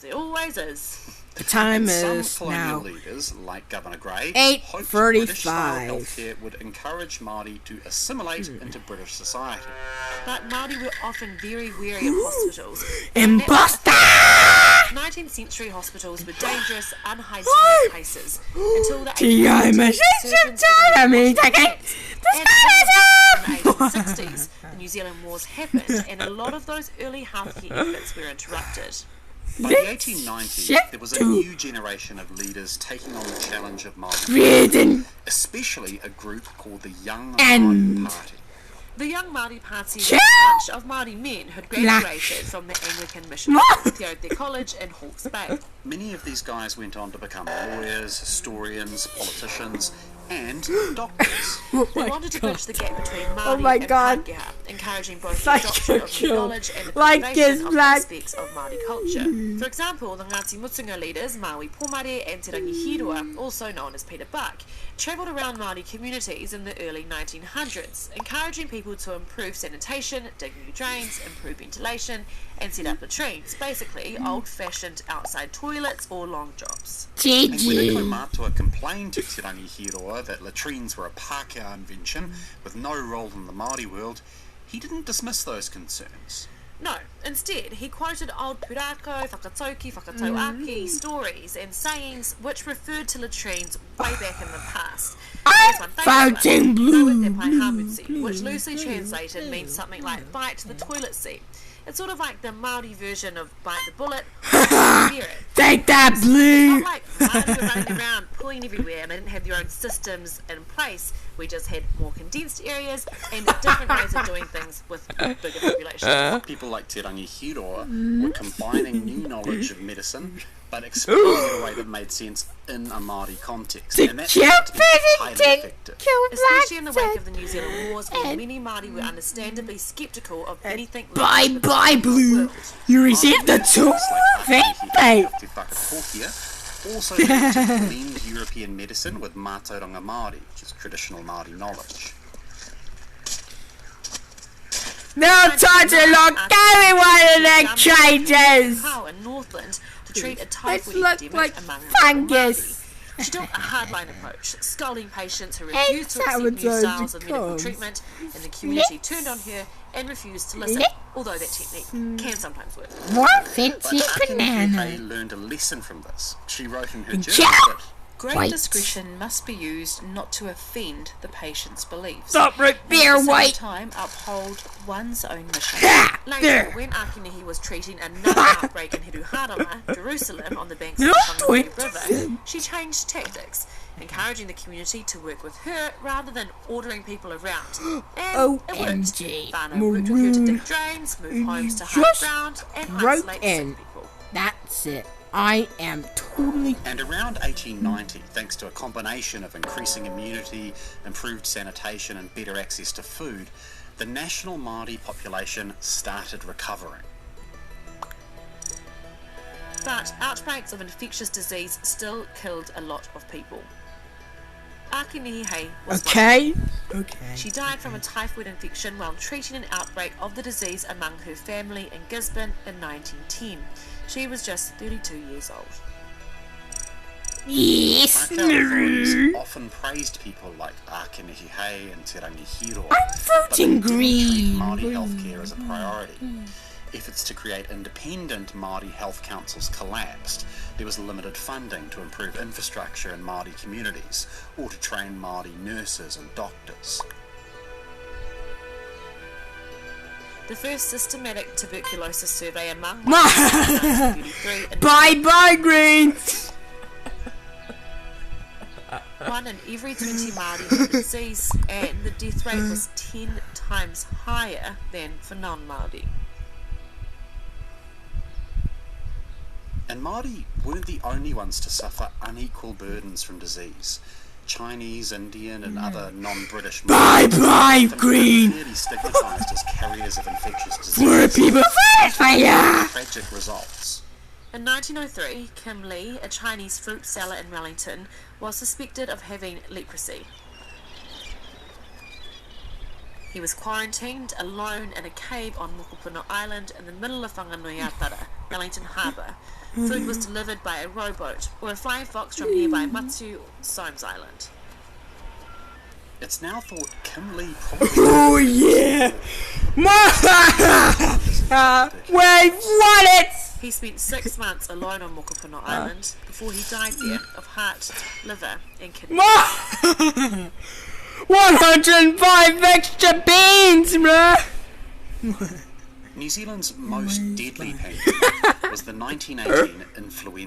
There always is. The time Some is colonial now leaders, like Governor Grey, 8:45. hoped British-style healthcare would encourage Māori to assimilate into British society. But Māori were often very wary of hospitals. Imposter! 19th century hospitals were dangerous, unhygienic places until the T.I. 1860s. machine time, me taking In the 1860s, the New Zealand Wars happened, and a lot of those early healthcare efforts were interrupted. By the 1890s, there was a new generation of leaders taking on the challenge of Māori, Reading especially a group called the Young And- Māori Party. The Young Māori Party was a bunch of Māori men who had graduated from the Anglican mission Theote College in Hawke's Bay. Many of these guys went on to become lawyers, historians, politicians, and doctors. They wanted to bridge the gap between Māori Oh my and God. Pākehā, encouraging both the Such adoption a of kill. new knowledge and the Like preservation his of black- aspects of Māori culture. For example, the Ngāti Mutunga leaders, Maui Pomare and Te Rangihiroa, also known as Peter Buck, travelled around Māori communities in the early 1900s, encouraging people to improve sanitation, dig new drains, improve ventilation, and set up latrines, basically old-fashioned outside toilets or long jobs. And when the GG. Kaumātua complained to Te Rangihiroa that latrines were a Pākehā invention with no role in the Māori world, he didn't dismiss those concerns. No, instead, he quoted old pūrākau, whakatauki, whakatauaki stories and sayings which referred to latrines way back in the past. Here's one favourite voting one, blue, Ngāwete Pai Hamutsi, which loosely translated means something like bite the toilet seat. It's sort of like the Māori version of bite the bullet, spirit. Take that, It's blue. not like Māori were running around pulling everywhere and they didn't have their own systems in place. We just had more condensed areas and different ways of doing things with bigger populations. People like Te Rangihiroa were combining new knowledge of medicine, but explaining it in a way that made sense in a Māori context. The And that turned out to be highly president effective. killed Especially in the black wake of the New Zealand Wars, where and- many Māori were understandably sceptical of anything Bye linked to the bye, Māori blue. world. You received the tool of it, babe. Te Whakatōhia also learned to blend European medicine with Mātauranga Māori, which is traditional Māori knowledge. No time to look everyone in the changes. Pau in Northland to treat a typhoid look epidemic like among fungus. Māori. She took a hardline approach, scolding patients who Hey, refused to accept new Salvador styles of medical Combs. treatment, and the community Let's- turned on her and refused to listen, Let's- although that technique can sometimes work. One But fancy Akini banana. Hay learned a lesson from this. She wrote in her And journal chow. that Great Wait. discretion must be used not to offend the patient's beliefs. Stop right And there, at the same wait. time, uphold one's own mission. Ha! Later, There. when Akinihi was treating another outbreak in Hiruharama, Jerusalem, on the banks of No, the Whanganui wait. River, she changed tactics, encouraging the community to work with her rather than ordering people around. And it OMG. worked. Whānau worked with her to Maroon. dig drains, move homes to high Just ground, and wrote isolate in. sick people. That's it. I am totally. And around 1890, thanks to a combination of increasing immunity, improved sanitation and better access to food, the national Māori population started recovering. But outbreaks of infectious disease still killed a lot of people. Akinihi Hay was one. Okay. Okay. She died from a typhoid infection while treating an outbreak of the disease among her family in Gisborne in 1910. She was just 32 years old. Yes. Pākehā authorities often praised people like Akinihi Hay and Te Rangihiroa, I'm but they voting didn't treat green. Māori healthcare as a priority. Efforts to create independent Māori health councils collapsed. There was limited funding to improve infrastructure in Māori communities or to train Māori nurses and doctors. The first systematic tuberculosis survey among Māori in 1933 Bye bye, greens. 1 in every 20 Māori had the disease, and the death rate was 10 times higher than for non-Māori. And Māori weren't the only ones to suffer unequal burdens from disease. Chinese, Indian and other non-British Bye Māori bye, often green. clearly stigmatised as carriers of infectious For disease. people first, fire. Tragic results. In 1903, Kim Lee, a Chinese fruit seller in Wellington, was suspected of having leprosy. He was quarantined alone in a cave on Mokopuna Island in the middle of Whanganuiatara, Wellington Harbour. Food was delivered by a rowboat or a flying fox from nearby Matsu, Somes Island. It's now thought Kim Lee probably Oh yeah! We've won it! He spent 6 months alone on Mokopuna Island before he died there of heart, liver, and kidney. 105 extra beans, bruh! New Zealand's most deadly pandemic was the 1918 influenza